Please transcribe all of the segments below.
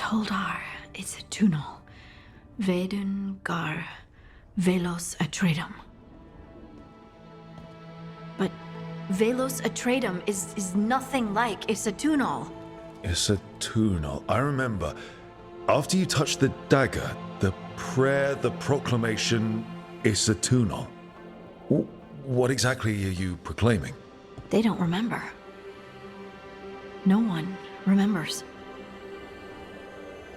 Toldar, it's a Tunal. Veilguard, Velos Atreitum. But Velos Atreitum is nothing like Isatunal. Isatunal. I remember. After you touched the dagger, the prayer, the proclamation, Isatunal. What exactly are you proclaiming? They don't remember. No one remembers.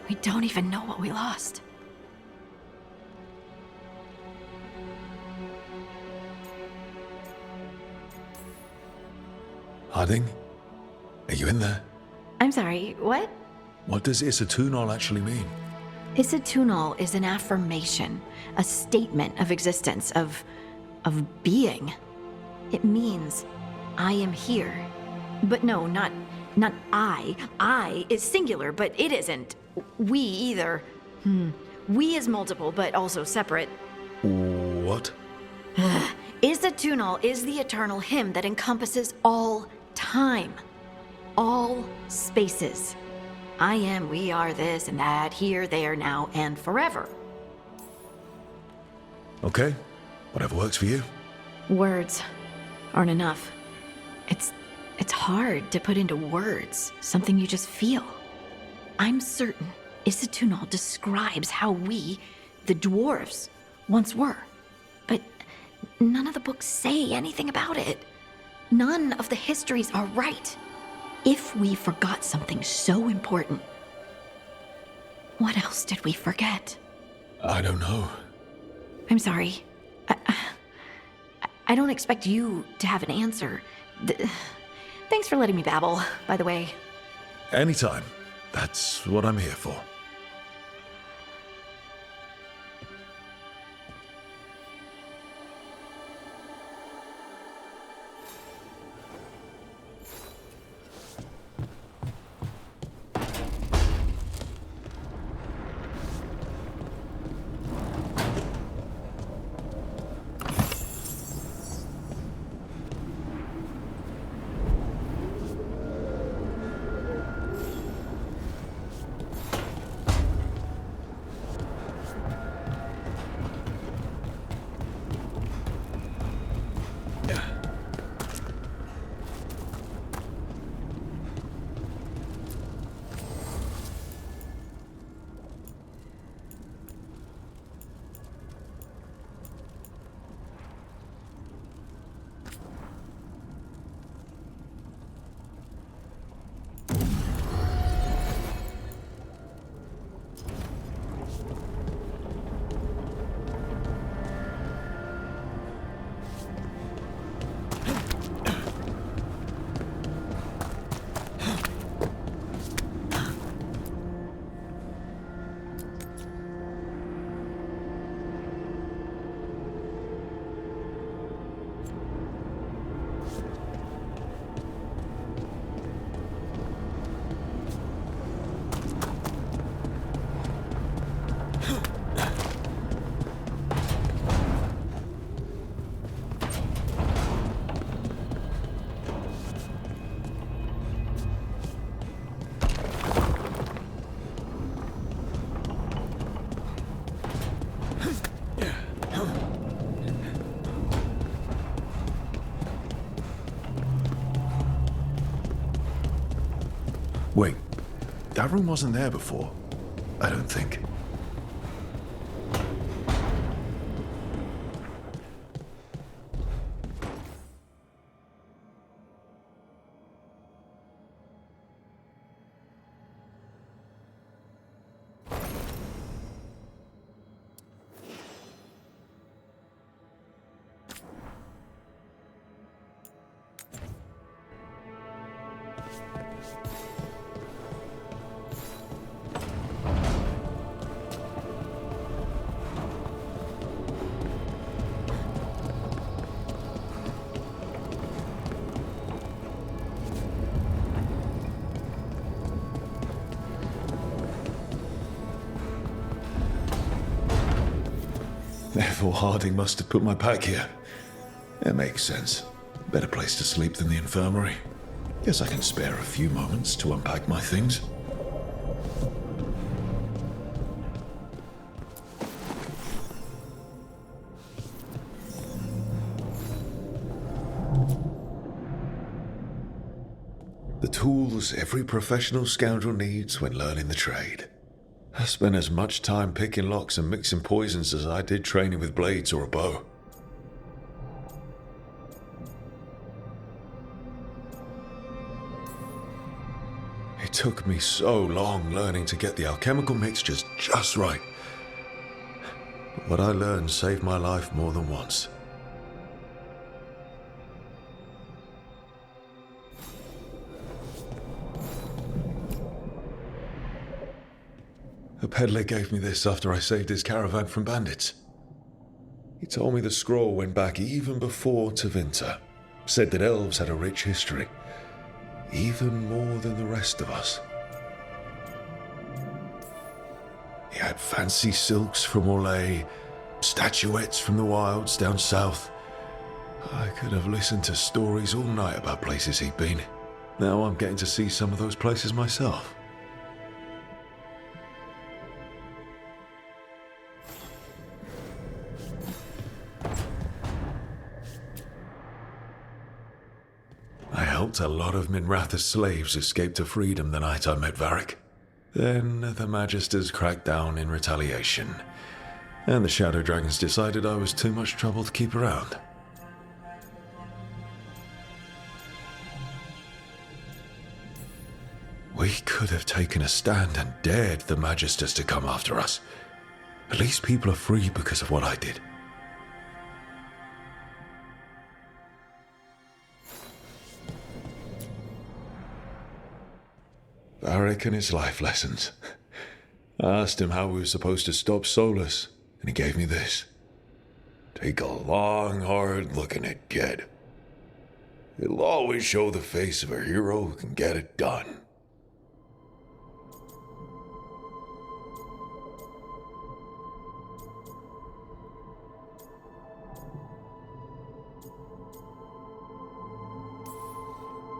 We don't even know what we lost. Harding? Are you in there? I'm sorry, what? What does Isatunal actually mean? Isatunal is an affirmation, a statement of existence, of being. It means, I am here. But no, not I. I is singular, but it isn't. We either. We is multiple, but also separate. What? Isatunal is the eternal hymn that encompasses all time. All spaces. I am, we are, this and that, here, there, now, and forever. Okay. Whatever works for you. Words aren't enough. It's hard to put into words something you just feel. I'm certain Isatunal describes how we, the dwarves, once were. But none of the books say anything about it. None of the histories are right. If we forgot something so important, what else did we forget? I don't know. I'm sorry. I don't expect you to have an answer. Thanks for letting me babble, by the way. Anytime. That's what I'm here for. Wait, that room wasn't there before. I don't think. Therefore, Harding must have put my pack here. It makes sense. Better place to sleep than the infirmary. Guess I can spare a few moments to unpack my things. The tools every professional scoundrel needs when learning the trade. I spent as much time picking locks and mixing poisons as I did training with blades or a bow. It took me so long learning to get the alchemical mixtures just right. But what I learned saved my life more than once. A peddler gave me this after I saved his caravan from bandits. He told me the scroll went back even before Tevinter. Said that elves had a rich history, even more than the rest of us. He had fancy silks from Orlais, statuettes from the wilds down south. I could have listened to stories all night about places he'd been. Now I'm getting to see some of those places myself. I helped a lot of Minratha's slaves escape to freedom the night I met Varric. Then the Magisters cracked down in retaliation, and the Shadow Dragons decided I was too much trouble to keep around. We could have taken a stand and dared the Magisters to come after us. At least people are free because of what I did. Varric and his life lessons. I asked him how we were supposed to stop Solus, and he gave me this. Take a long, hard look at it, kid. It'll always show the face of a hero who can get it done.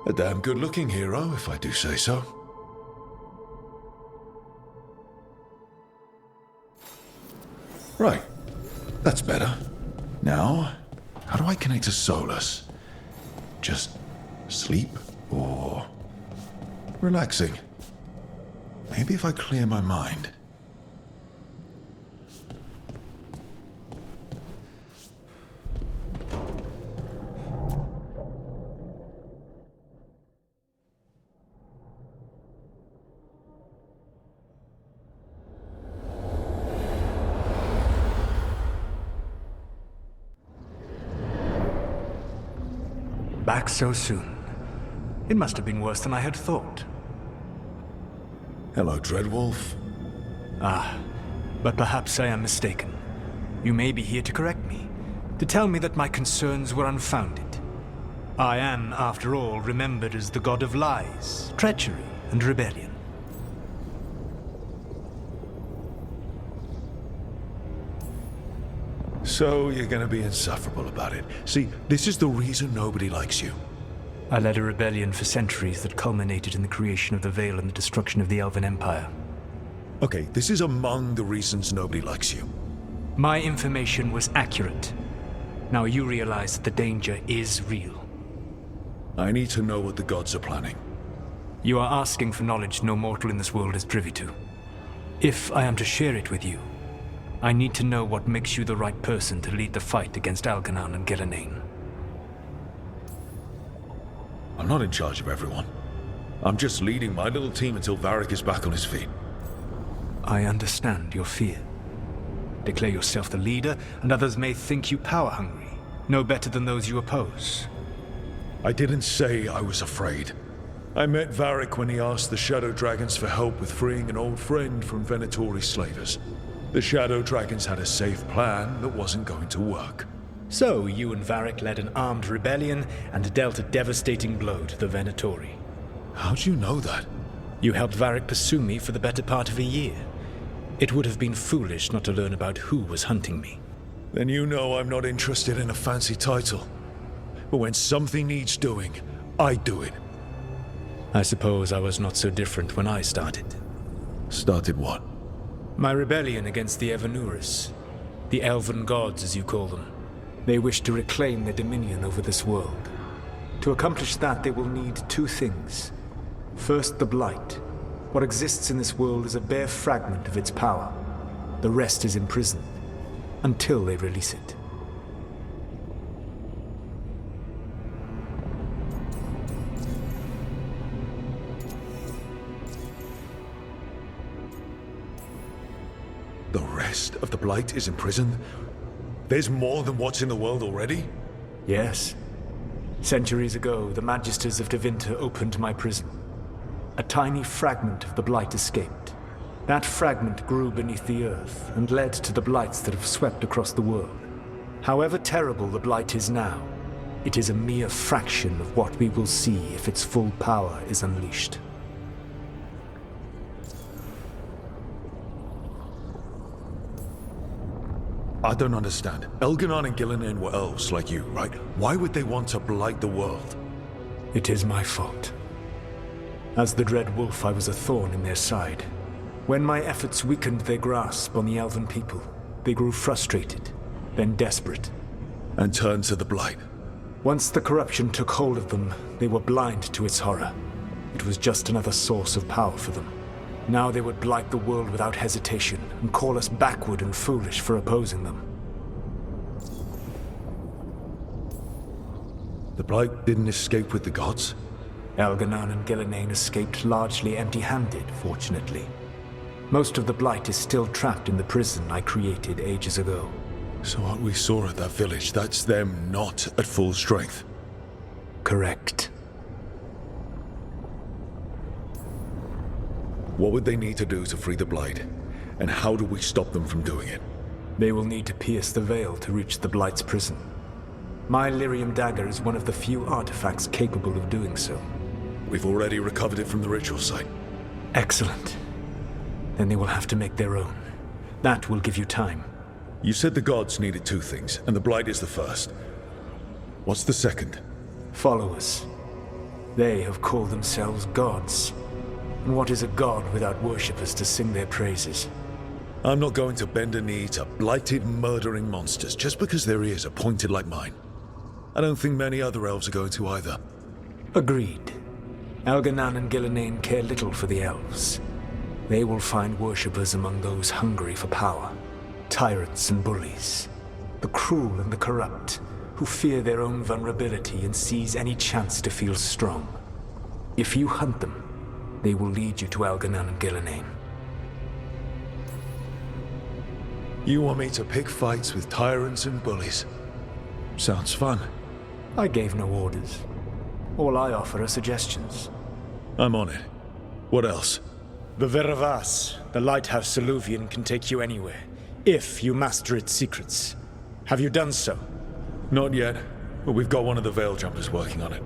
A damn good-looking hero, if I do say so. Right, that's better. Now, how do I connect to Solus? Just sleep or relaxing? Maybe if I clear my mind. Back so soon. It must have been worse than I had thought. Hello, Dreadwolf. Ah, but perhaps I am mistaken. You may be here to correct me, to tell me that my concerns were unfounded. I am, after all, remembered as the god of lies, treachery, and rebellion. So you're gonna be insufferable about it. See, this is the reason nobody likes you. I led a rebellion for centuries that culminated in the creation of the Veil and the destruction of the Elven Empire. Okay, this is among the reasons nobody likes you. My information was accurate. Now you realize that the danger is real. I need to know what the gods are planning. You are asking for knowledge no mortal in this world is privy to. If I am to share it with you, I need to know what makes you the right person to lead the fight against Algernon and Gillenane. I'm not in charge of everyone. I'm just leading my little team until Varric is back on his feet. I understand your fear. Declare yourself the leader, and others may think you power-hungry, no better than those you oppose. I didn't say I was afraid. I met Varric when he asked the Shadow Dragons for help with freeing an old friend from Venatori slavers. The Shadow Dragons had a safe plan that wasn't going to work. So you and Varric led an armed rebellion and dealt a devastating blow to the Venatori. How'd you know that? You helped Varric pursue me for the better part of a year. It would have been foolish not to learn about who was hunting me. Then you know I'm not interested in a fancy title. But when something needs doing, I do it. I suppose I was not so different when I started. Started what? My rebellion against the Evanuris. The Elven gods, as you call them. They wish to reclaim their dominion over this world. To accomplish that, they will need two things. First, the Blight. What exists in this world is a bare fragment of its power. The rest is imprisoned, until they release it. The rest of the Blight is imprisoned? There's more than what's in the world already? Yes. Centuries ago, the Magisters of Tevinter opened my prison. A tiny fragment of the Blight escaped. That fragment grew beneath the earth and led to the Blights that have swept across the world. However terrible the Blight is now, it is a mere fraction of what we will see if its full power is unleashed. I don't understand. Elganon and Gillinan were elves like you, right? Why would they want to blight the world? It is my fault. As the Dread Wolf, I was a thorn in their side. When my efforts weakened their grasp on the Elven people, they grew frustrated, then desperate. And turned to the Blight. Once the corruption took hold of them, they were blind to its horror. It was just another source of power for them. Now they would blight the world without hesitation, and call us backward and foolish for opposing them. The Blight didn't escape with the gods? Elganon and Gillinan escaped largely empty-handed, fortunately. Most of the Blight is still trapped in the prison I created ages ago. So what we saw at that village, that's them not at full strength? Correct. What would they need to do to free the Blight? And how do we stop them from doing it? They will need to pierce the veil to reach the Blight's prison. My Lyrium dagger is one of the few artifacts capable of doing so. We've already recovered it from the ritual site. Excellent. Then they will have to make their own. That will give you time. You said the gods needed two things, and the Blight is the first. What's the second? Followers. They have called themselves gods. And what is a god without worshippers to sing their praises? I'm not going to bend a knee to blighted, murdering monsters just because their ears are pointed like mine. I don't think many other elves are going to either. Agreed. Elganon and Gillinan care little for the elves. They will find worshippers among those hungry for power. Tyrants and bullies. The cruel and the corrupt, who fear their own vulnerability and seize any chance to feel strong. If you hunt them, they will lead you to Elganon and Gillinan. You want me to pick fights with tyrants and bullies? Sounds fun. I gave no orders. All I offer are suggestions. I'm on it. What else? The Veravas, the lighthouse Soluvian, can take you anywhere, if you master its secrets. Have you done so? Not yet, but we've got one of the Veil Jumpers working on it.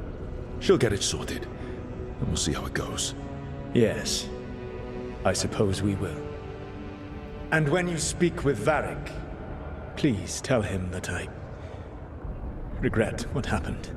She'll get it sorted, and we'll see how it goes. Yes, I suppose we will. And when you speak with Varric, please tell him that I regret what happened.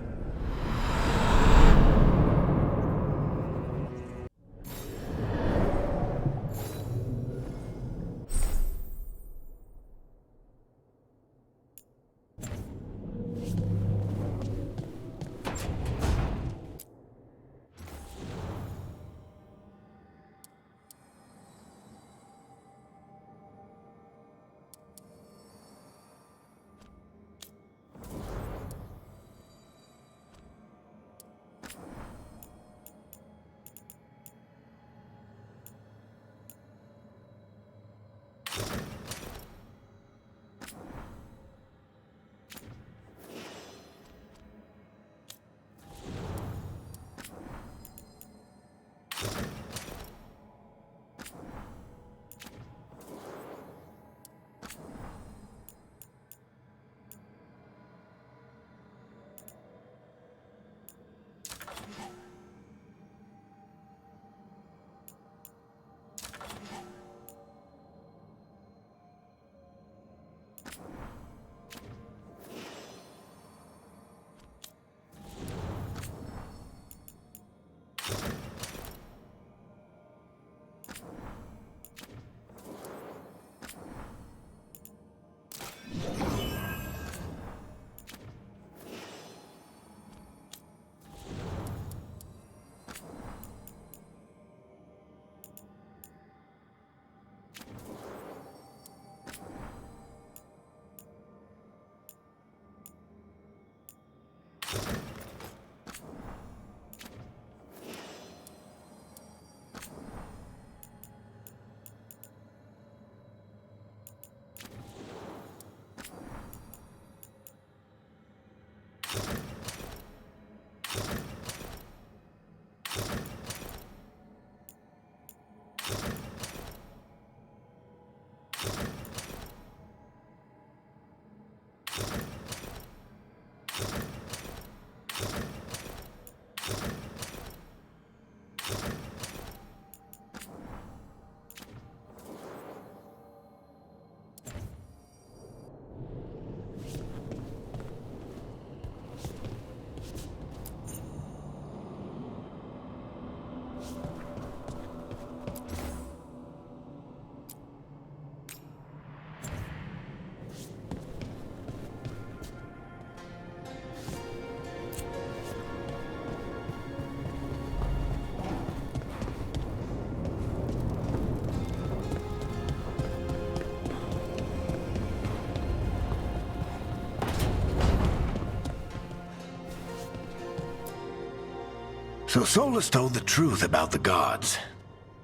So Solus told the truth about the gods.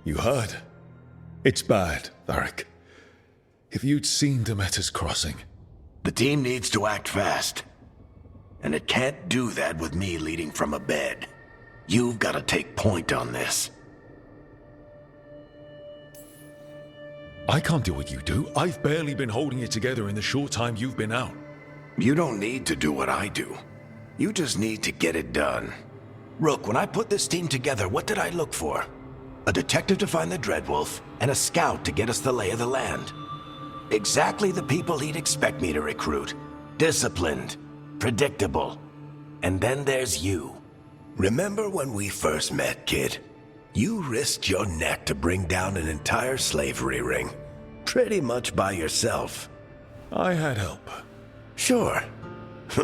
You heard? It's bad, Varric. If you'd seen Demeter's crossing... The team needs to act fast. And it can't do that with me leading from a bed. You've got to take point on this. I can't do what you do. I've barely been holding it together in the short time you've been out. You don't need to do what I do. You just need to get it done. Rook, when I put this team together, what did I look for? A detective to find the Dreadwolf, and a scout to get us the lay of the land. Exactly the people he'd expect me to recruit. Disciplined, predictable. And then there's you. Remember when we first met, kid? You risked your neck to bring down an entire slavery ring. Pretty much by yourself. I had help. Sure.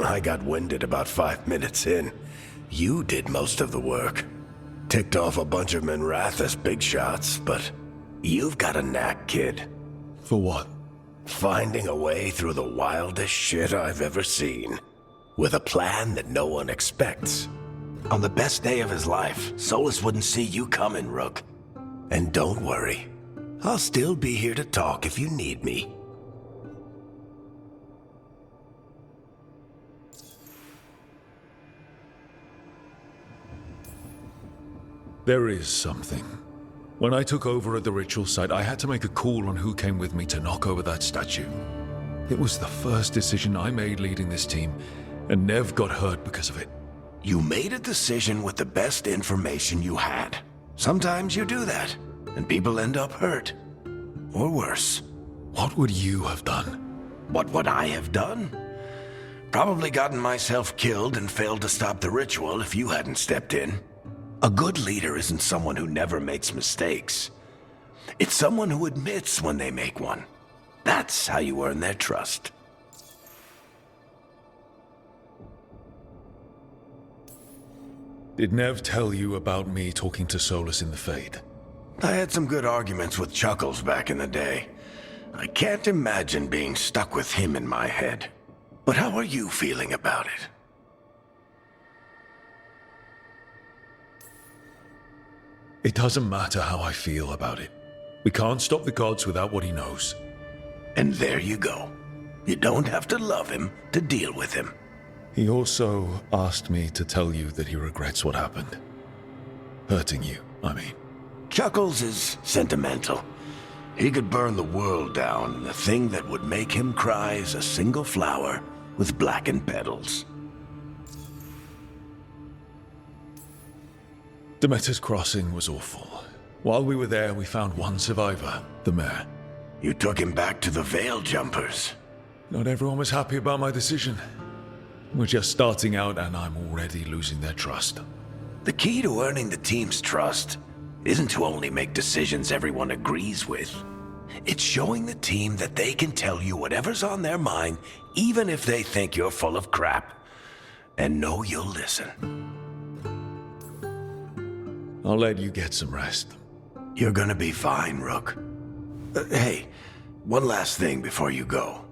I got winded about 5 minutes in. You did most of the work. Ticked off a bunch of Minrathous big shots, but you've got a knack, kid. For what? Finding a way through the wildest shit I've ever seen. With a plan that no one expects. On the best day of his life, Solus wouldn't see you coming, Rook. And don't worry. I'll still be here to talk if you need me. There is something. When I took over at the ritual site, I had to make a call on who came with me to knock over that statue. It was the first decision I made leading this team, and Nev got hurt because of it. You made a decision with the best information you had. Sometimes you do that, and people end up hurt. Or worse. What would you have done? What would I have done? Probably gotten myself killed and failed to stop the ritual if you hadn't stepped in. A good leader isn't someone who never makes mistakes. It's someone who admits when they make one. That's how you earn their trust. Did Nev tell you about me talking to Solus in the Fade? I had some good arguments with Chuckles back in the day. I can't imagine being stuck with him in my head. But how are you feeling about it? It doesn't matter how I feel about it. We can't stop the gods without what he knows. And there you go. You don't have to love him to deal with him. He also asked me to tell you that he regrets what happened. Hurting you, I mean. Chuckles is sentimental. He could burn the world down, and the thing that would make him cry is a single flower with blackened petals. Demeter's crossing was awful. While we were there, we found one survivor, the mayor. You took him back to the Veil Jumpers. Not everyone was happy about my decision. We're just starting out and I'm already losing their trust. The key to earning the team's trust isn't to only make decisions everyone agrees with. It's showing the team that they can tell you whatever's on their mind, even if they think you're full of crap. And know you'll listen. I'll let you get some rest. You're gonna be fine, Rook. Hey, one last thing before you go.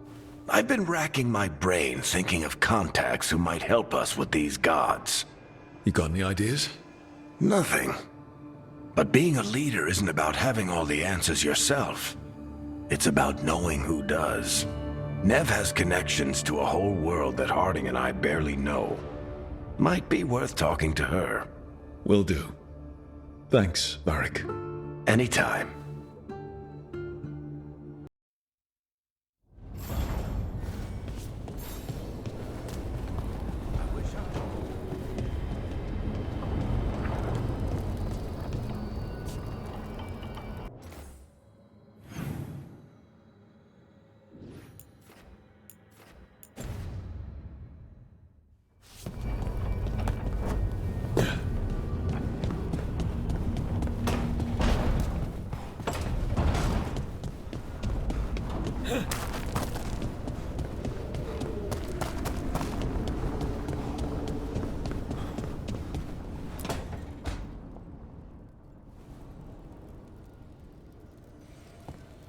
I've been racking my brain thinking of contacts who might help us with these gods. You got any ideas? Nothing. But being a leader isn't about having all the answers yourself. It's about knowing who does. Nev has connections to a whole world that Harding and I barely know. Might be worth talking to her. Will do. Thanks, Varric. Anytime.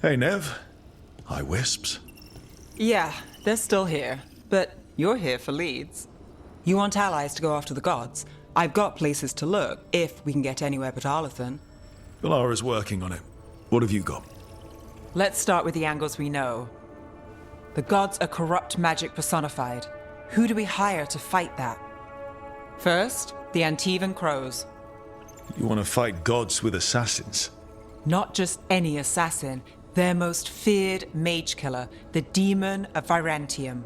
Hey, Nev. Hi, Wisps. Yeah, they're still here, but you're here for leads. You want allies to go after the gods. I've got places to look, if we can get anywhere but Arlathan. Valara's working on it. What have you got? Let's start with the angles we know. The gods are corrupt magic personified. Who do we hire to fight that? First, the Antivan Crows. You want to fight gods with assassins? Not just any assassin, their most feared mage killer, the Demon of Virantium.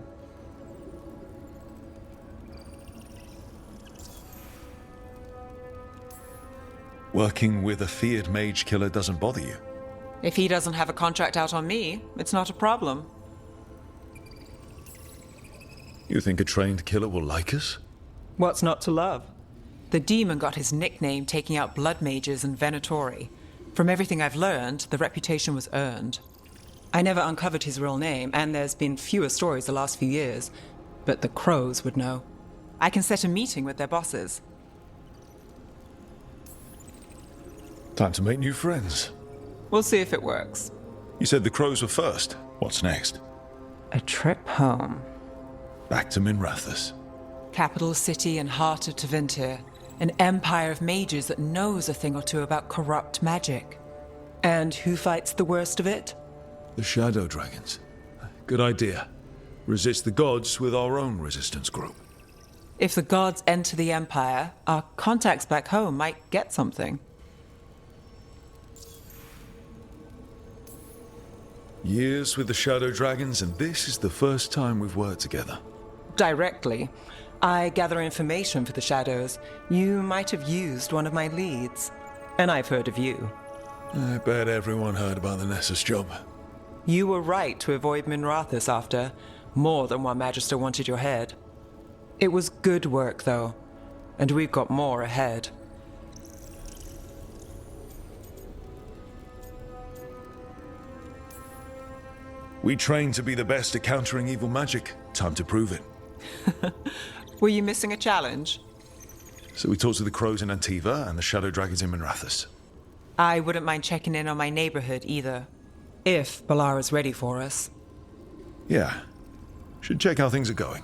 Working with a feared mage killer doesn't bother you? If he doesn't have a contract out on me, it's not a problem. You think a trained killer will like us? What's not to love? The demon got his nickname taking out blood mages and Venatori. From everything I've learned, the reputation was earned. I never uncovered his real name, and there's been fewer stories the last few years, but the Crows would know. I can set a meeting with their bosses. Time to make new friends. We'll see if it works. You said the crows were first. What's next? A trip home. Back to Minrathous. Capital city and heart of Tevinter. An empire of mages that knows a thing or two about corrupt magic. And who fights the worst of it? The Shadow Dragons. Good idea. Resist the gods with our own resistance group. If the gods enter the empire, our contacts back home might get something. Years with the Shadow Dragons, and this is the first time we've worked together. Directly. I gather information for the Shadows. You might have used one of my leads. And I've heard of you. I bet everyone heard about the Nessus job. You were right to avoid Minrathous after. More than one Magister wanted your head. It was good work, though. And we've got more ahead. We trained to be the best at countering evil magic. Time to prove it. Were you missing a challenge? So we talked to the crows in Antiva and the Shadow Dragons in Minrathous. I wouldn't mind checking in on my neighborhood either. If Balara's ready for us. Yeah. Should check how things are going.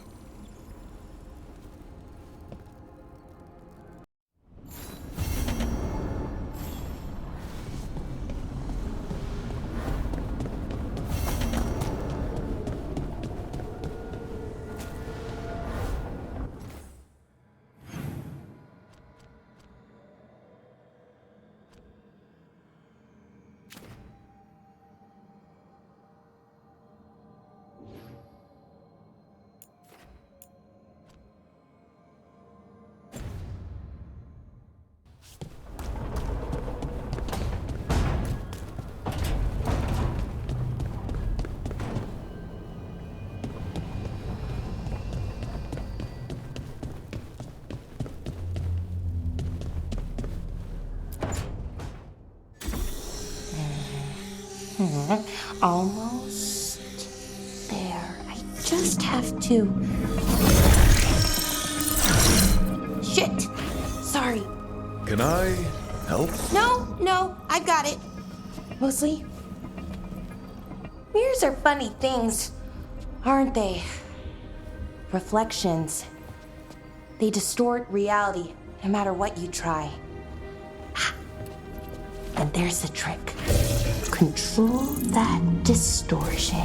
Almost there. I just have to... Shit! Sorry. Can I help? No, I've got it. Mostly. Mirrors are funny things, aren't they? Reflections. They distort reality, no matter what you try. And there's the trick. Control that distortion.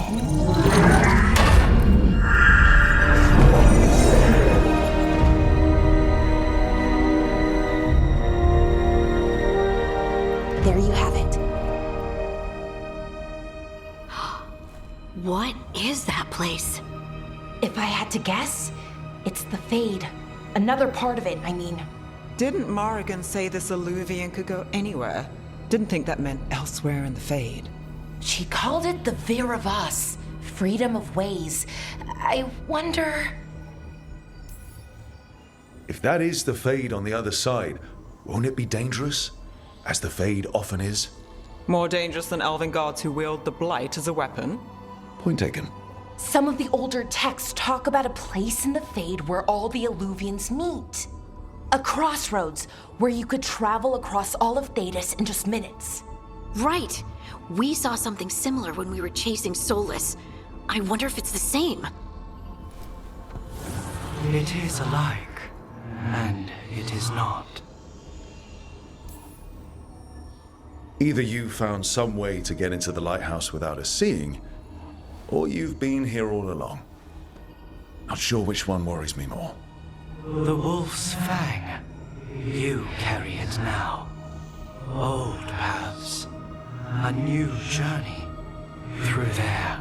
There you have it. What is that place? If I had to guess, it's the Fade. Another part of it, I mean. Didn't Morrigan say this Alluvian could go anywhere? Didn't think that meant elsewhere in the Fade. She called it the Vir of Us, freedom of ways. I wonder... If that is the Fade on the other side, won't it be dangerous? As the Fade often is? More dangerous than elven gods who wield the Blight as a weapon? Point taken. Some of the older texts talk about a place in the Fade where all the Alluvians meet. A crossroads where you could travel across all of Thedas in just minutes. Right. We saw something similar when we were chasing Solus. I wonder if it's the same. It is alike. And it is not. Either you found some way to get into the lighthouse without us seeing, or you've been here all along. Not sure which one worries me more. The wolf's fang. You carry it now. Old paths. A new journey. Through there.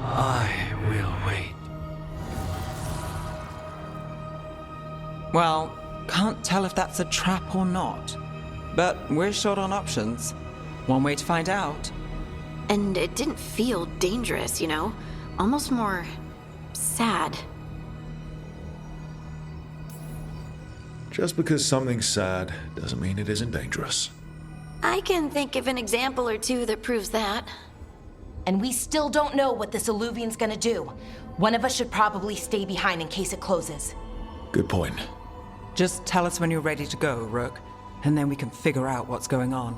I will wait. Well, can't tell if that's a trap or not. But we're short on options. One way to find out. And it didn't feel dangerous, you know? Almost more sad. Just because something's sad doesn't mean it isn't dangerous. I can think of an example or two that proves that. And we still don't know what this alluvian's gonna do. One of us should probably stay behind in case it closes. Good point. Just tell us when you're ready to go, Rook, and then we can figure out what's going on.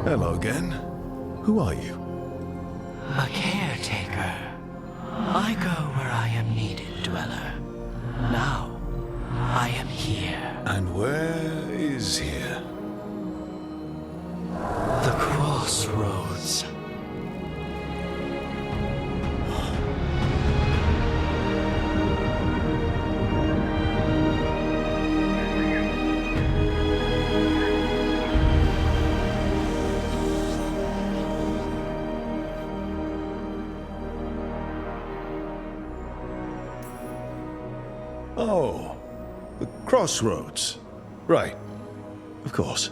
Hello again. Who are you? A caretaker. I go where I am needed, Dweller. Now, I am here. And where is here? The crossroads. Oh, the crossroads. Right. Of course.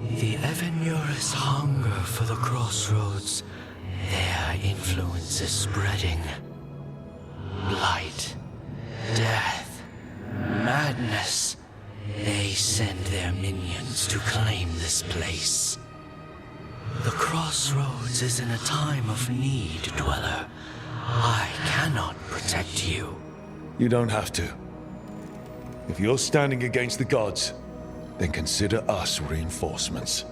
The Evanurus hunger for the crossroads. Their influence is spreading. Blight, death, madness. They send their minions to claim this place. The crossroads is in a time of need, Dweller. I cannot protect you. You don't have to. If you're standing against the gods, then consider us reinforcements.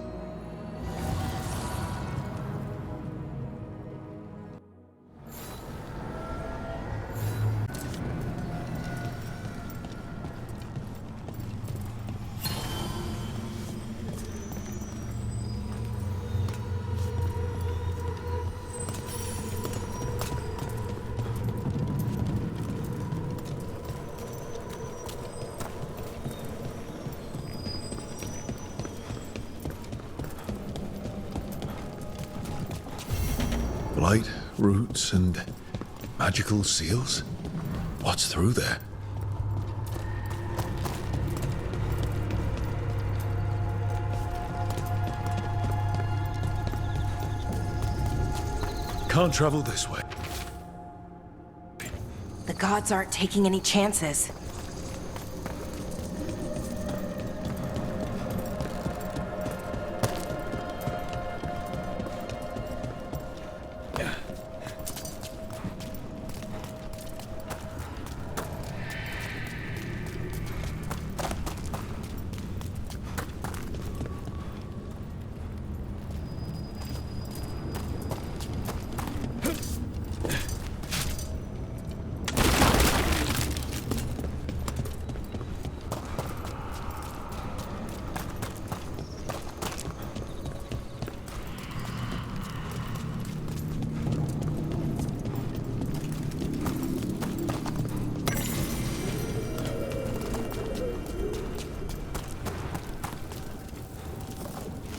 Blight, roots, and magical seals? What's through there? Can't travel this way. The gods aren't taking any chances.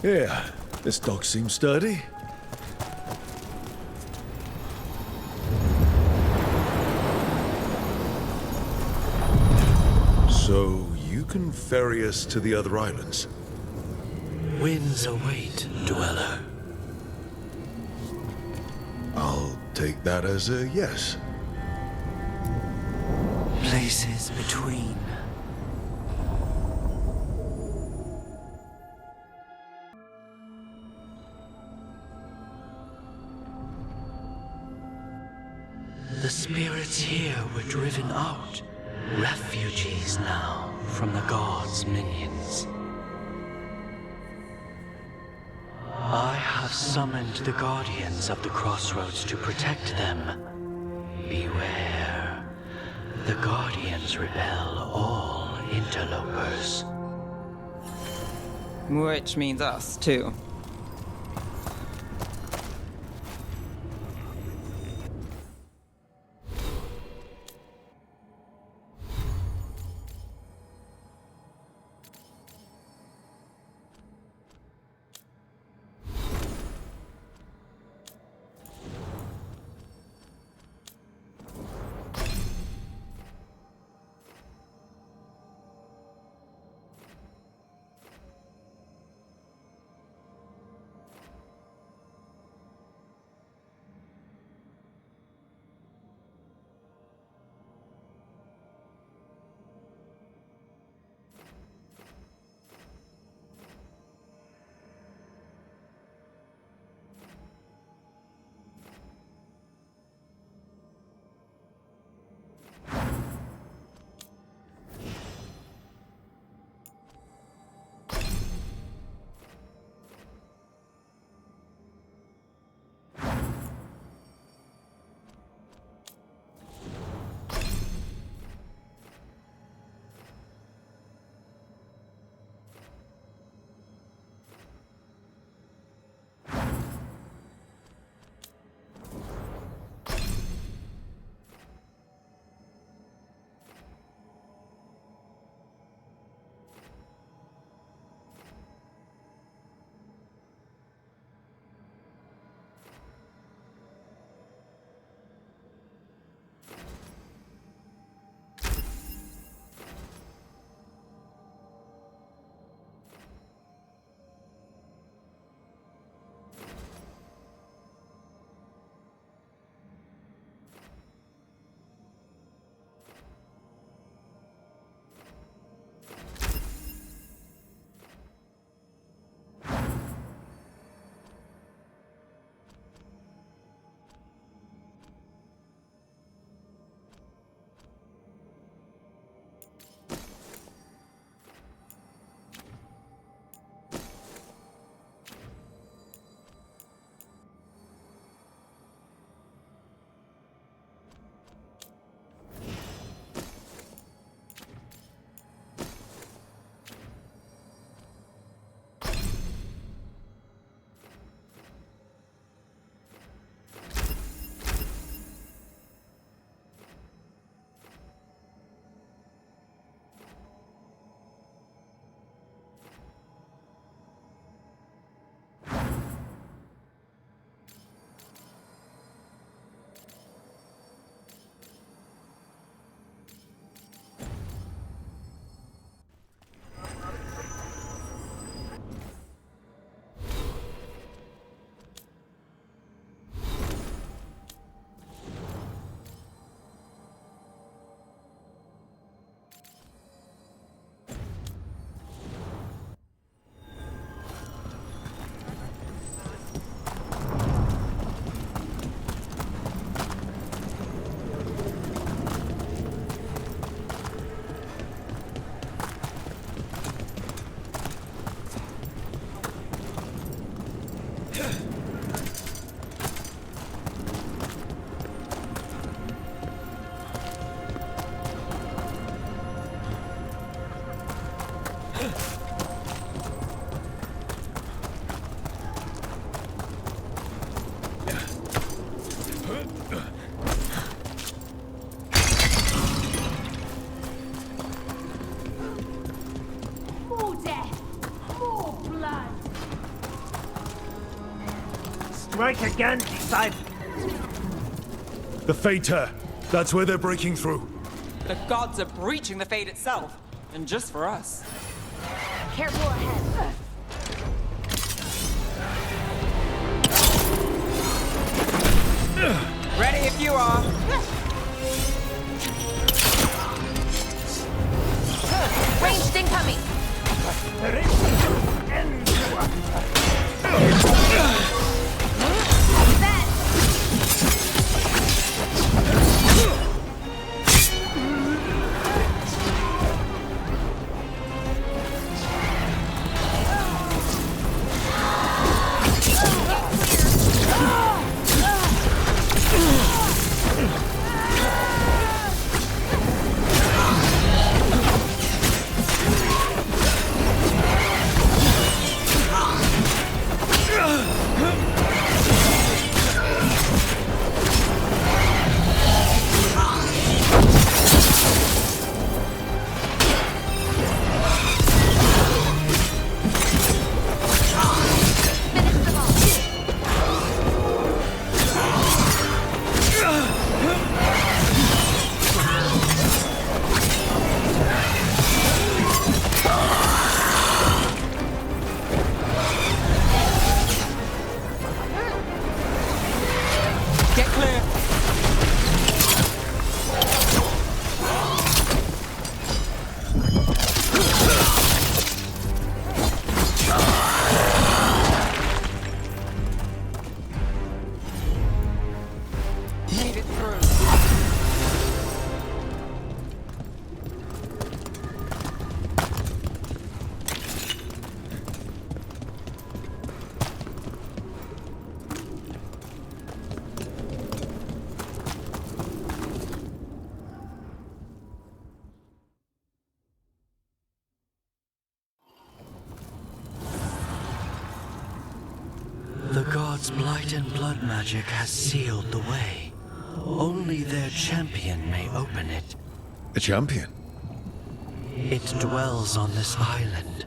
Here, this dog seems sturdy. So, you can ferry us to the other islands? Winds await, dweller. I'll take that as a yes. Places between. The spirits here were driven out, refugees now from the gods' minions. I have summoned the guardians of the crossroads to protect them. Beware. The guardians repel all interlopers. Which means us, too. Strike again, disciple. The Fater. That's where they're breaking through. The gods are breaching the fate itself, and just for us. Careful ahead. Ready if you are. Ranged incoming. Get clear. Made it through. The gods' blight and blood magic has sealed the way. Only their champion may open it. A champion? It dwells on this island.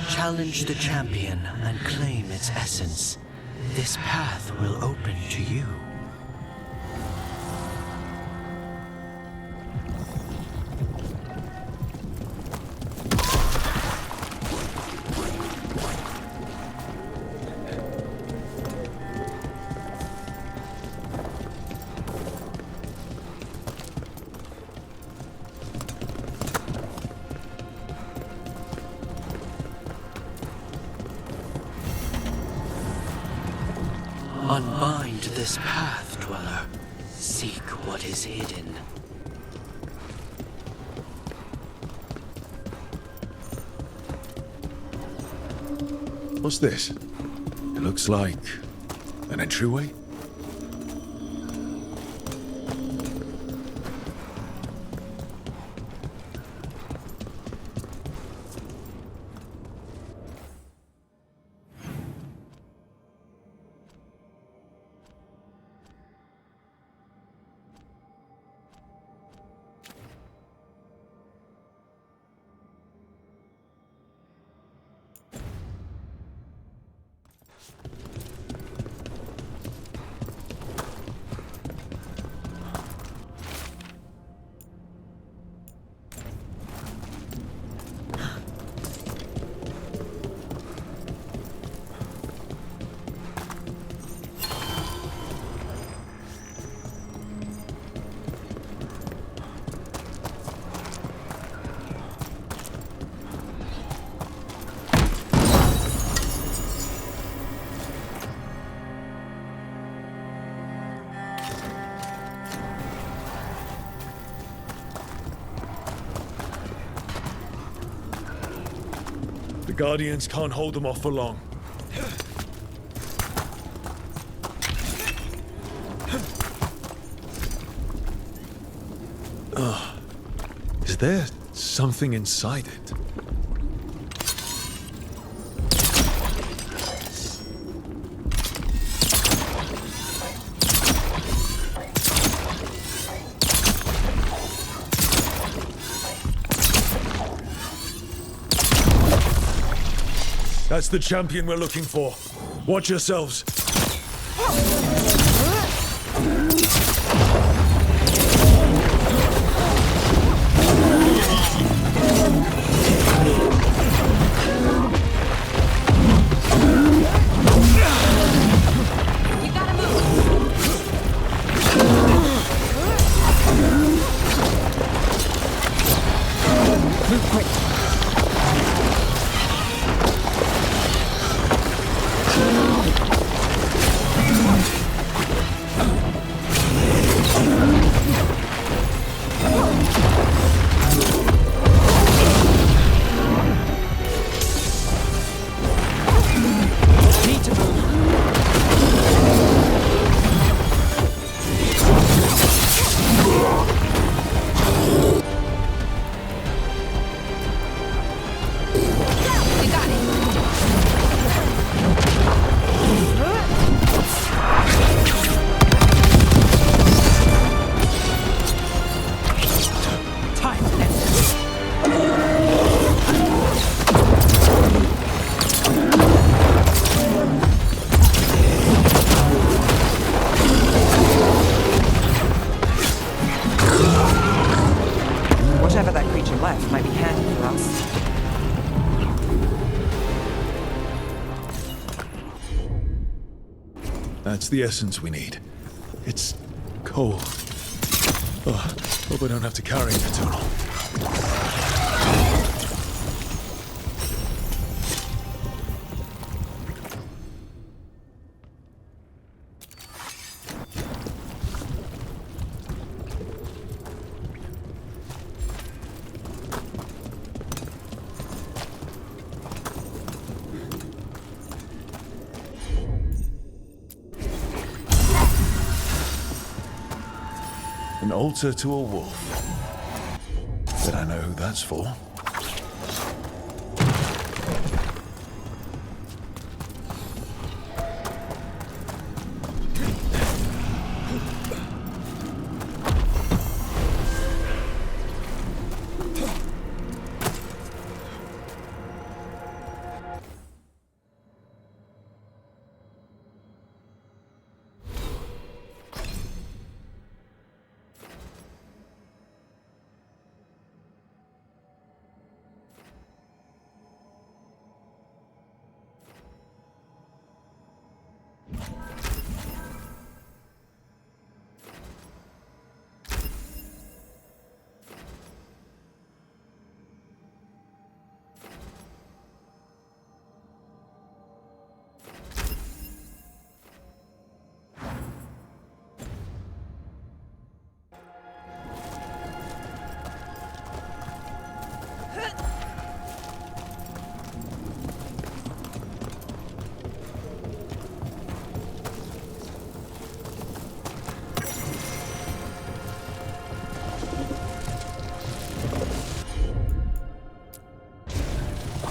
Challenge the champion and claim its essence. This path will open to you. Unbind this path, Dweller. Seek what is hidden. What's this? It looks like an entryway? The Guardians can't hold them off for long. Is there something inside it? That's the champion we're looking for. Watch yourselves. Whatever that creature left might be handy for us. That's the essence we need. It's cold. Oh, hope I don't have to carry it for too long. An altar to a wolf. Bet I know who that's for.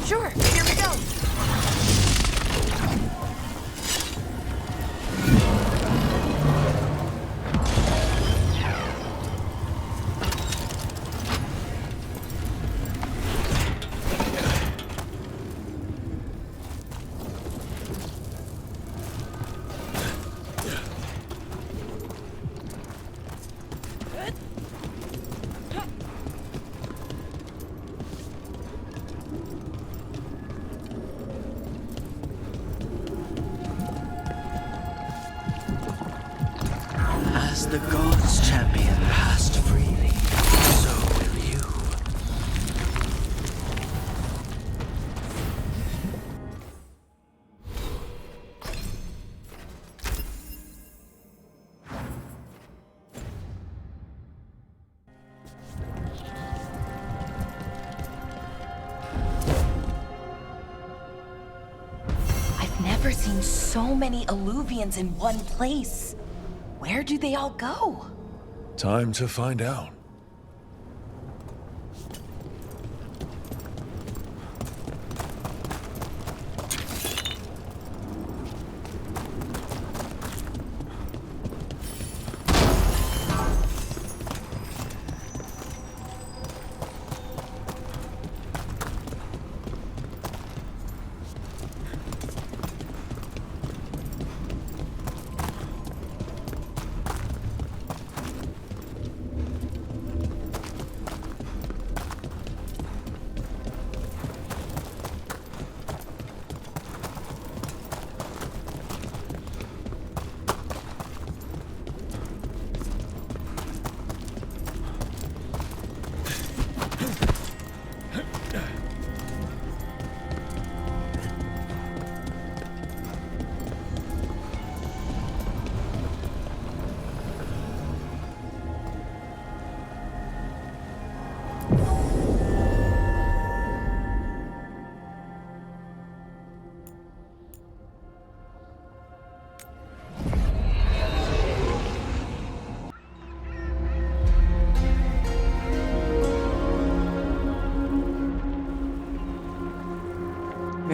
Sure, here we go. As the gods' champion passed freely, so will you. I've never seen so many Alluvians in one place. Where do they all go? Time to find out.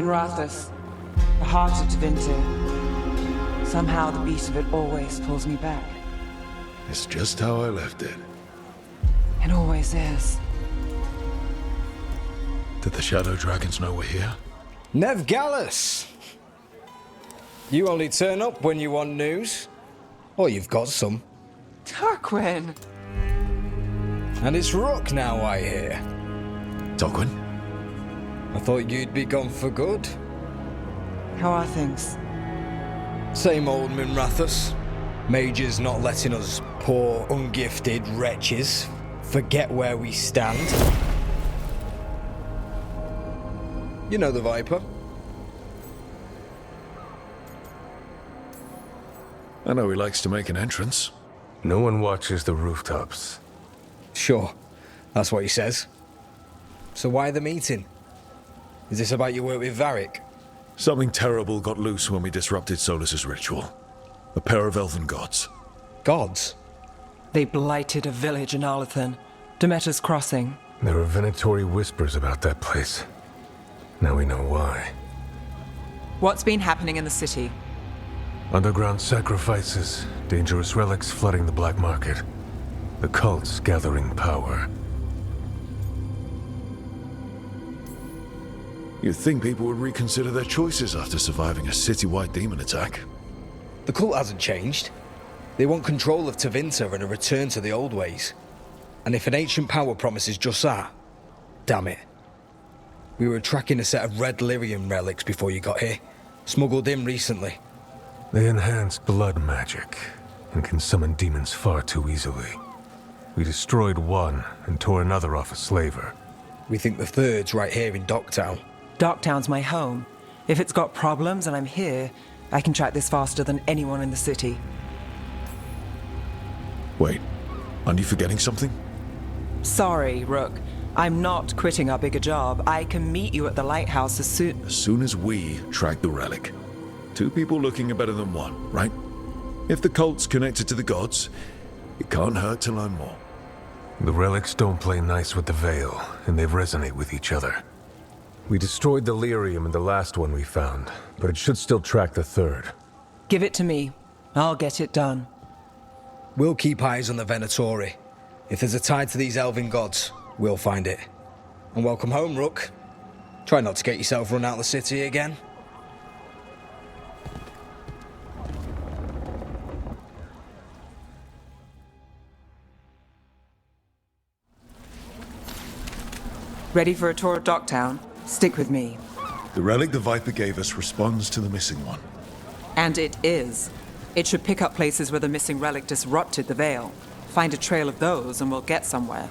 Rathus, the heart of Tevinter. Somehow the beat of it always pulls me back. It's just how I left it. It always is. Did the Shadow Dragons know we're here? Nev Gallus! You only turn up when you want news. Or you've got some. Tarquin! And it's Rook now, I hear. Tarquin? I thought you'd be gone for good. How are things? Same old Minrathus. Mages not letting us poor, ungifted wretches forget where we stand. You know the Viper. I know he likes to make an entrance. No one watches the rooftops. Sure, that's what he says. So why the meeting? Is this about your work with Varric? Something terrible got loose when we disrupted Solus's ritual. A pair of elven gods. Gods? They blighted a village in Arlathan, Demeter's Crossing. There are Venatori whispers about that place. Now we know why. What's been happening in the city? Underground sacrifices, dangerous relics flooding the black market. The cults gathering power. You'd think people would reconsider their choices after surviving a citywide demon attack. The cult hasn't changed. They want control of Tevinter and a return to the old ways. And if an ancient power promises just that, damn it. We were tracking a set of red lyrium relics before you got here. Smuggled in recently. They enhance blood magic and can summon demons far too easily. We destroyed one and tore another off a slaver. We think the third's right here in Docktown. Docktown's my home. If it's got problems and I'm here, I can track this faster than anyone in the city. Wait, aren't you forgetting something? Sorry, Rook. I'm not quitting our bigger job. I can meet you at the lighthouse as soon... As soon as we track the relic. Two people looking are better than one, right? If the cult's connected to the gods, it can't hurt to learn more. The relics don't play nice with the Veil, and they resonate with each other. We destroyed the lyrium in the last one we found, but it should still track the third. Give it to me. I'll get it done. We'll keep eyes on the Venatori. If there's a tie to these elven gods, we'll find it. And welcome home, Rook. Try not to get yourself run out of the city again. Ready for a tour of Docktown? Stick with me. The relic the Viper gave us responds to the missing one. And it is. It should pick up places where the missing relic disrupted the Veil. Find a trail of those and we'll get somewhere.